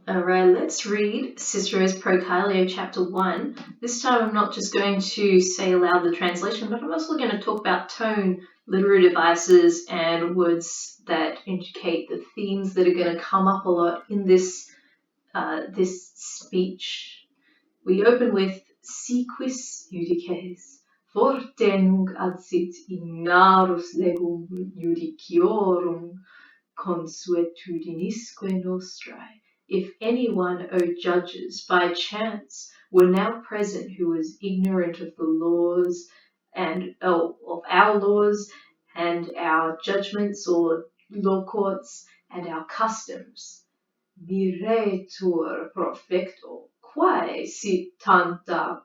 Alright, let's read Cicero's Pro Caelio chapter 1. This time I'm not just going to say aloud the translation, but I'm also going to talk about tone, literary devices, and words that indicate the themes that are going to come up a lot in this speech. We open with Si quis judices, forte nunc adsit ignarus legum judiciorum consuetudinisque nostrae. If anyone, O judges, by chance were now present who was ignorant of the laws and of our laws and our judgments or law courts and our customs, miretur profecto, quae sit tanta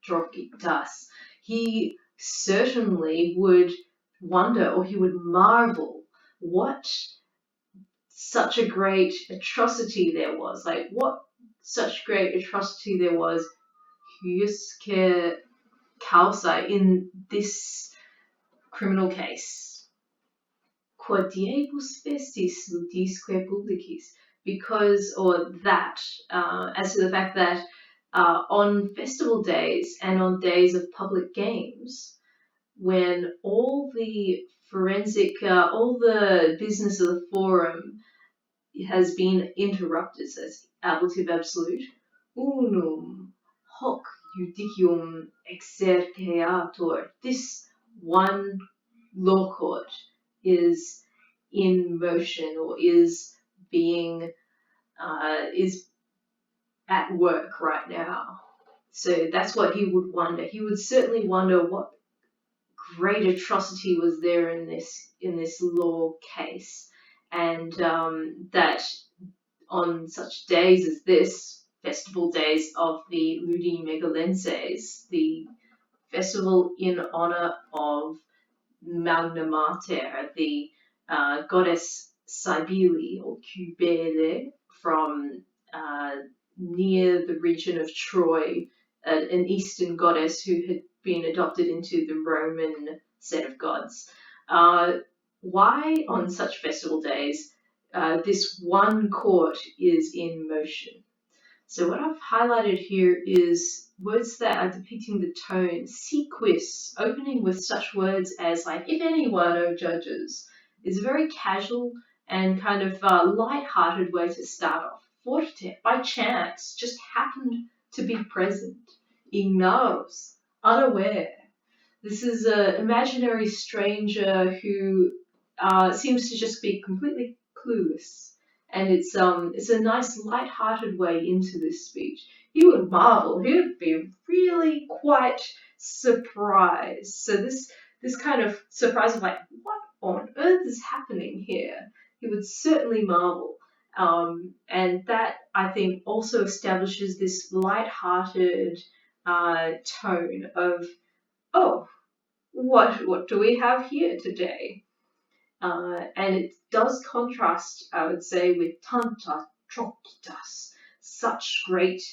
trocitas. He certainly would wonder, or he would marvel, what such a great atrocity there was. Like, what such great atrocity there was, huiusce causa, in this criminal case. Quod diebus festis ludisque publicis, because, or that, as to the fact that on festival days and on days of public games, when all the forensic, all the business of the forum has been interrupted, says ablative absolute, unum hoc judicium exerceatur. This one law court is in motion, or is being is at work right now. So that's what he would wonder. He would certainly wonder what great atrocity was there in this law case, and that on such days as this, festival days of the Ludi Megalenses, the festival in honor of Magna Mater, the goddess Cybele or Cybele from near the region of Troy, an Eastern goddess who had been adopted into the Roman set of gods. Why on such festival days this one court is in motion? So what I've highlighted here is words that are depicting the tone. Si quis, opening with such words as like, if anyone, O judges, is a very casual and kind of light-hearted way to start off. Forte, by chance, just happened to be present. Ignaros, unaware. This is an imaginary stranger who seems to just be completely clueless. And it's a nice light-hearted way into this speech. He would marvel. He would be really quite surprised. So this kind of surprise of like, what on earth is happening here? He would certainly marvel. And that, I think, also establishes this light-hearted tone of, oh, what do we have here today? And it does contrast, I would say, with tanta trocitas, such great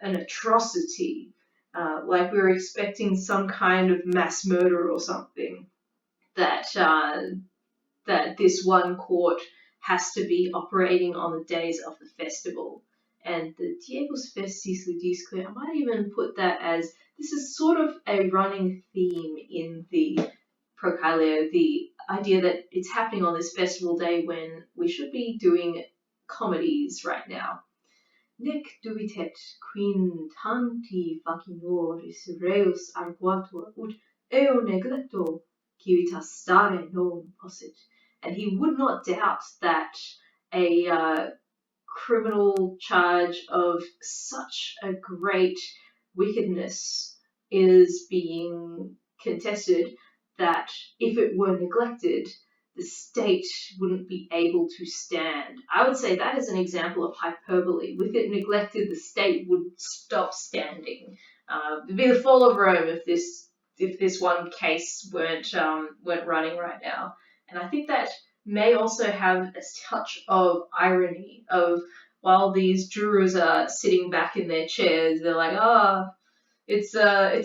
an atrocity, like we were expecting some kind of mass murder or something, that this one court has to be operating on the days of the festival. And the diebus festis ludisque, I might even put that as, this is sort of a running theme in the Pro Caelio, the idea that it's happening on this festival day when we should be doing comedies right now. Nec dubitet quin tanti facinoris reus arguatur, ut eo neglecto civitas stare non possit. And he would not doubt that a criminal charge of such a great wickedness is being contested, that if it were neglected, the state wouldn't be able to stand. I would say that is an example of hyperbole. With it neglected, the state would stop standing. It'd be the fall of Rome if this one case weren't running right now. And I think that may also have a touch of irony of, while these jurors are sitting back in their chairs, they're like, it's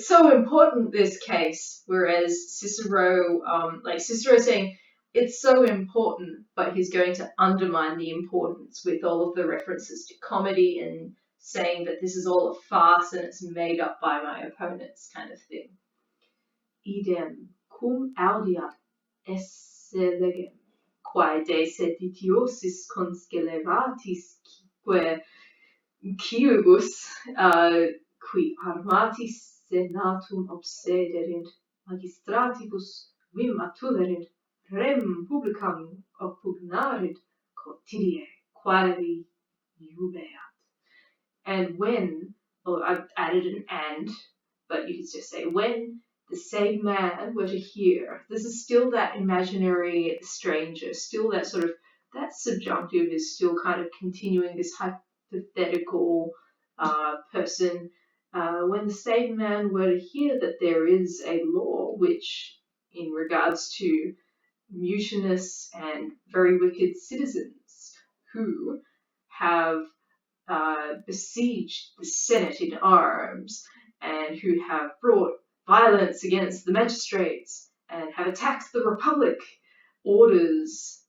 so important, this case. Whereas Cicero saying, it's so important, but he's going to undermine the importance with all of the references to comedy and saying that this is all a farce and it's made up by my opponents, kind of thing. Idem cum audiat esse legem, quae de seditiosis consceleratis quique ciibus, qui armatis senatum obsederint, magistratibus vim atulerint, rem publicam oppugnarit quotidie quali jubeat. And when, I've added an and, but you could just say when the same man were to hear, this is still that imaginary stranger, still that sort of, that subjunctive is still kind of continuing this hypothetical person. When the same man were to hear that there is a law which, in regards to mutinous and very wicked citizens who have besieged the Senate in arms and who have brought violence against the magistrates and have attacked the Republic, orders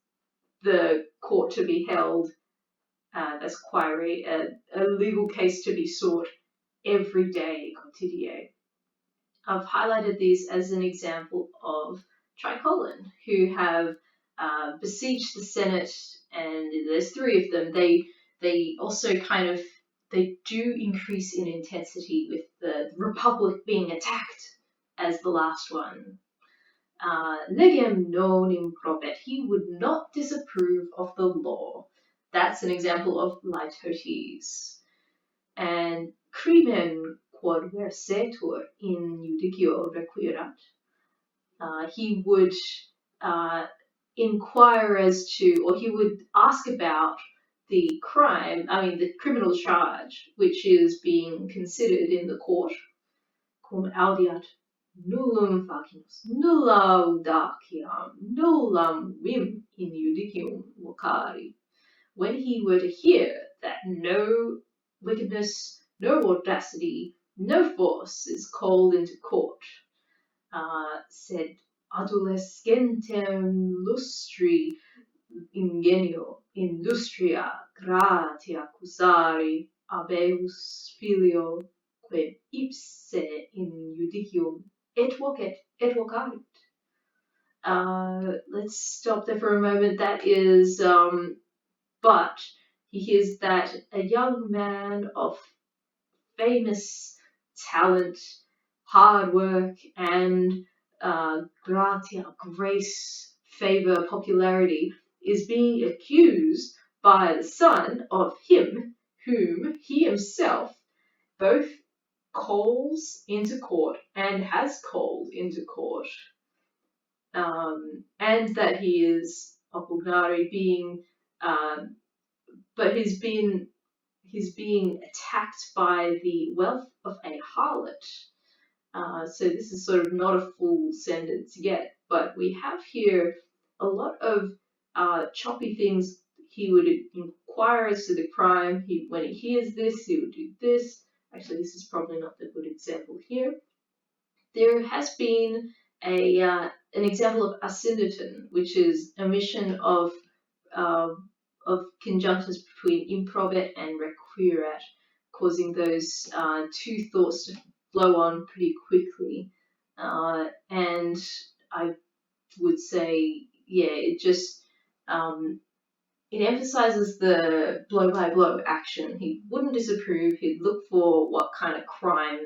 the court to be held, that's query, a legal case to be sought every day, quotidie. I've highlighted these as an example of tricolon, who have besieged the Senate, and there's three of them. They also kind of, they do increase in intensity with the Republic being attacked as the last one. Legem non improbet, he would not disapprove of the law. That's an example of litotes. And crimen quod versetur in judicio requirat, he would inquire as to, or he would ask about the crime, the criminal charge, which is being considered in the court, cum audiat nullum facinus, nulla audaciam, nullam vim in judicium vocari. When he were to hear that no wickedness, no audacity, no force is called into court, sed adolescentem lustri ingenio industria gratia accusari habeus filio quem ipse in judicium et vocarit. Let's stop there for a moment. That is, but he hears that a young man of famous talent, hard work, and gratia, grace, favor, popularity, is being accused by the son of him whom he himself both calls into court and has called into court, and that he is oppugnare, being, but he's being attacked by the wealth of a harlot. So this is sort of not a full sentence yet, but we have here a lot of choppy things. He would inquire as to the crime. When he hears this, he would do this. Actually, this is probably not the good example here. There has been an example of asyndeton, which is omission of conjunctions between improbet and requirat, causing those two thoughts to flow on pretty quickly. And I would say, it just it emphasizes the blow-by-blow action. He wouldn't disapprove. He'd look for what kind of crime,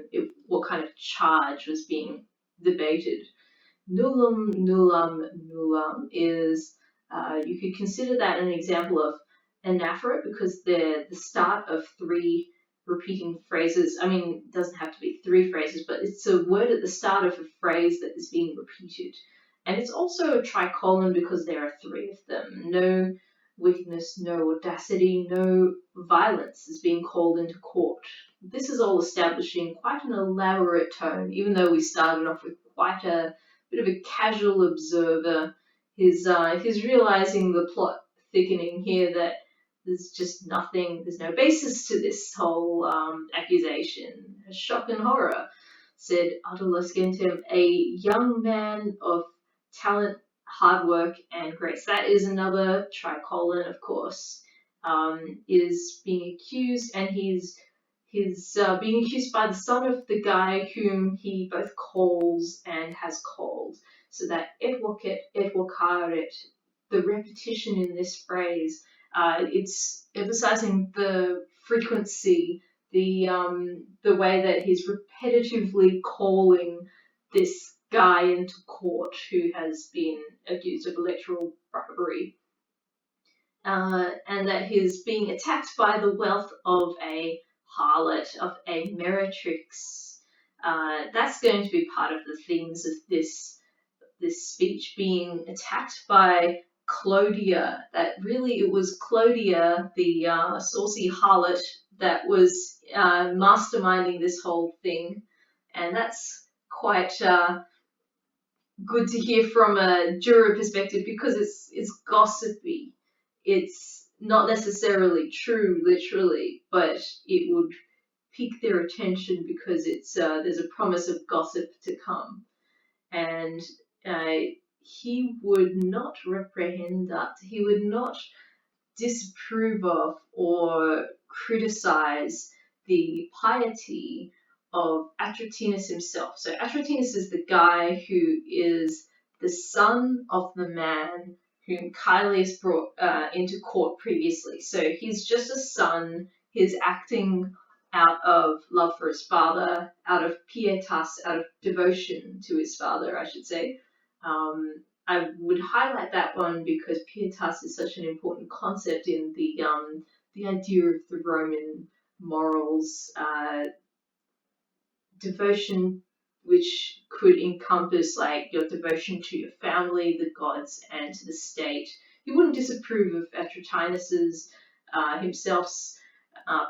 what kind of charge was being debated. Nullum, nullum, nullum is, you could consider that an example of anaphora, because they're the start of three repeating phrases. It doesn't have to be three phrases, but it's a word at the start of a phrase that is being repeated. And it's also a tricolon because there are three of them. No wickedness, no audacity, no violence is being called into court. This is all establishing quite an elaborate tone, even though we started off with quite a bit of a casual observer. He's realizing the plot thickening here, that there's just nothing, there's no basis to this whole accusation. Shock and horror. Said adolescentem, a young man of talent, hard work and grace. That is another tricolon, of course, is being accused, and he's being accused by the son of the guy whom he both calls and has called. So that etwocet, etwocaret, the repetition in this phrase, it's emphasizing the frequency, the way that he's repetitively calling this guy into court who has been accused of electoral bribery, and that he's being attacked by the wealth of a harlot, of a meretrix. That's going to be part of the themes of this speech, being attacked by Clodia. That really, it was Clodia, the saucy harlot, that was masterminding this whole thing, and that's quite good to hear from a juror perspective, because it's gossipy. It's not necessarily true, literally, but it would pique their attention because it's there's a promise of gossip to come, and he would not reprehend that. He would not disapprove of or criticize the piety of Atratinus himself. So Atratinus is the guy who is the son of the man whom Caelius brought into court previously. So he's just a son. He's acting out of love for his father, out of pietas, out of devotion to his father, I should say. I would highlight that one because pietas is such an important concept in the idea of the Roman morals, devotion, which could encompass like your devotion to your family, the gods, and to the state. He wouldn't disapprove of Atratinus's himself's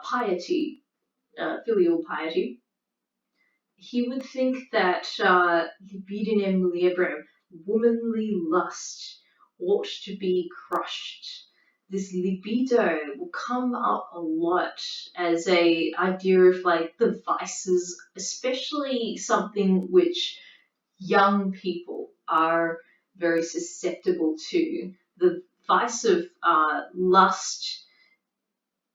piety, filial piety. He would think that libidinem muliebrem, womanly lust, ought to be crushed. This libido will come up a lot as a idea of like the vices, especially something which young people are very susceptible to. The vice of lust,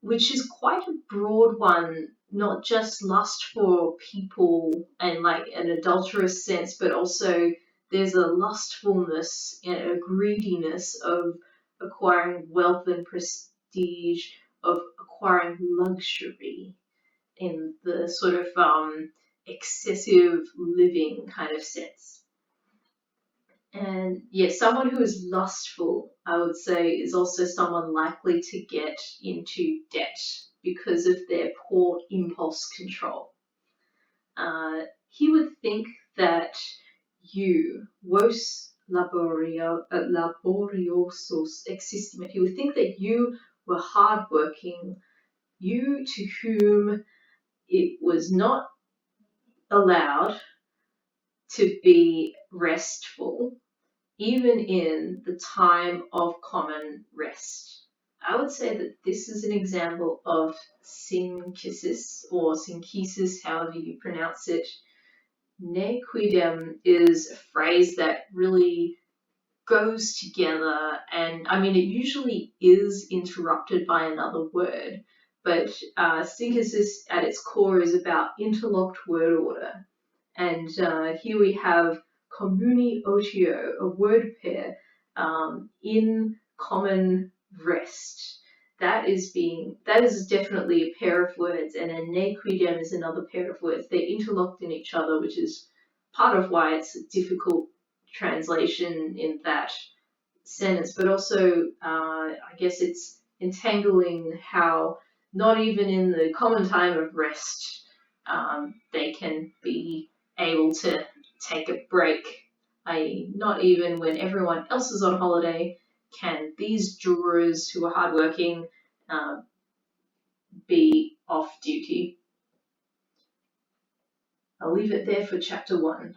which is quite a broad one, not just lust for people and like an adulterous sense, but also there's a lustfulness and a greediness of acquiring wealth and prestige, of acquiring luxury in the sort of excessive living kind of sense. And yes, someone who is lustful, I would say, is also someone likely to get into debt because of their poor impulse control. He would think that you, vos laboriosos existimet, he would think that you were hardworking, you to whom it was not allowed to be restful, even in the time of common rest. I would say that this is an example of synchisis, or synchisis, however you pronounce it. Ne quidem is a phrase that really goes together, and I mean, it usually is interrupted by another word, but synchisis at its core is about interlocked word order. And here we have communi otio, a word pair, in common rest. That is definitely a pair of words, and a ne quidem is another pair of words. They're interlocked in each other, which is part of why it's a difficult translation in that sentence, but also I guess it's entangling how not even in the common time of rest they can be able to take a break. Not even when everyone else is on holiday can these jurors who are hardworking be off duty. I'll leave it there for chapter 1.